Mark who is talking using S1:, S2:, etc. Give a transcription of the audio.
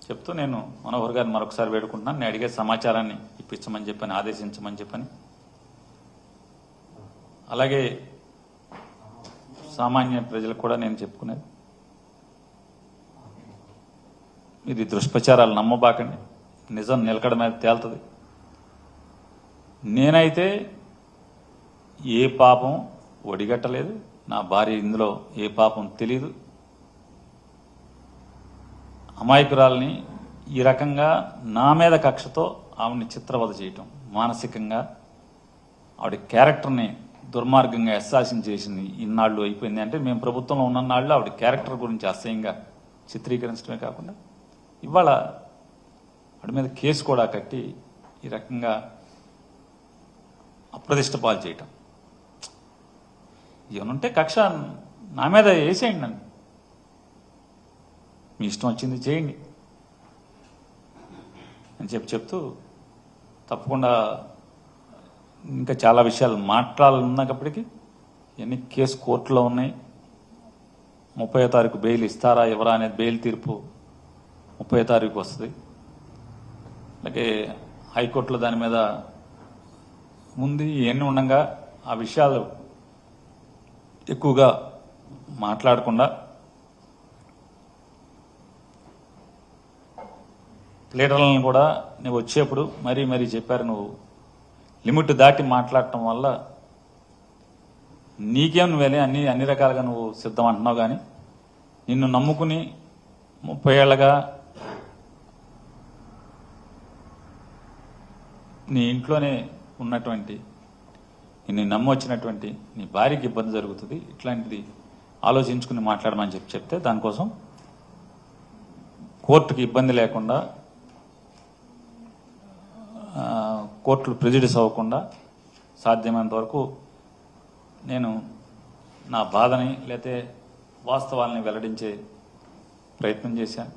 S1: చెప్తూ నేను మనోహర్ గారిని మరొకసారి వేడుకుంటున్నాను. నేను అడిగే సమాచారాన్ని ఇప్పించమని చెప్పని, ఆదేశించమని చెప్పని, అలాగే సామాన్య ప్రజలకు కూడా నేను చెప్పుకునేది, ఇది దుష్ప్రచారాలు నమ్మబాకండి, నిజం నిలకడ మీద తేలుతుంది. నేనైతే ఏ పాపం ఒడిగట్టలేదు, నా భార్య ఇందులో ఏ పాపం తెలీదు. అమాయకురాల్ని ఈ రకంగా నా మీద కక్షతో ఆవిడని చిత్రవద చేయటం, మానసికంగా ఆవిడ క్యారెక్టర్ని దుర్మార్గంగా అసాసిన్ చేసింది ఇన్నాళ్ళు అయిపోయింది. అంటే మేము ప్రభుత్వంలో ఉన్నన్నాళ్ళు ఆవిడ క్యారెక్టర్ గురించి అసహ్యంగా చిత్రీకరించడమే కాకుండా ఇవాళ ఆవిడ మీద కేసు కూడా కట్టి ఈ రకంగా అప్రదిష్ట పాలు చేయటం. ఏమనుంటే కక్ష నా మీద వేసేయండి, నన్ను మీ ఇష్టం వచ్చింది చేయండి అని చెప్తూ తప్పకుండా ఇంకా చాలా విషయాలు మాట్లాడాలన్నప్పటికీ ఎన్ని కేసు కోర్టులో ఉన్నాయి. 30వ తారీఖు బెయిల్ ఇస్తారా ఎవరా అనేది బెయిల్ తీర్పు 30వ తారీఖు వస్తుంది. అలాగే హైకోర్టులో దాని మీద ముందు ఇవన్నీ ఉండగా ఆ విషయాలు ఎక్కువగా మాట్లాడకుండా లీడర్లను కూడా నువ్వు వచ్చేప్పుడు మరీ చెప్పారు, నువ్వు లిమిట్ దాటి మాట్లాడటం వల్ల నీకేం నువ్వేలే అన్ని రకాలుగా నువ్వు సిద్ధం అంటున్నావు. కానీ నిన్ను నమ్ముకుని 30 ఏళ్లగా నీ ఇంట్లోనే ఉన్నటువంటి, నిన్ను నమ్మొచ్చినటువంటి నీ భార్యకి ఇబ్బంది జరుగుతుంది, ఇట్లాంటిది ఆలోచించుకుని మాట్లాడమని చెప్తే దానికోసం కోర్టుకి ఇబ్బంది లేకుండా, కోర్టులు ప్రెజుడిస్ అవ్వకుండా సాధ్యమైనంత వరకు నేను నా బాధని లేతే వాస్తవాలని వెల్లడించే ప్రయత్నం చేశాను.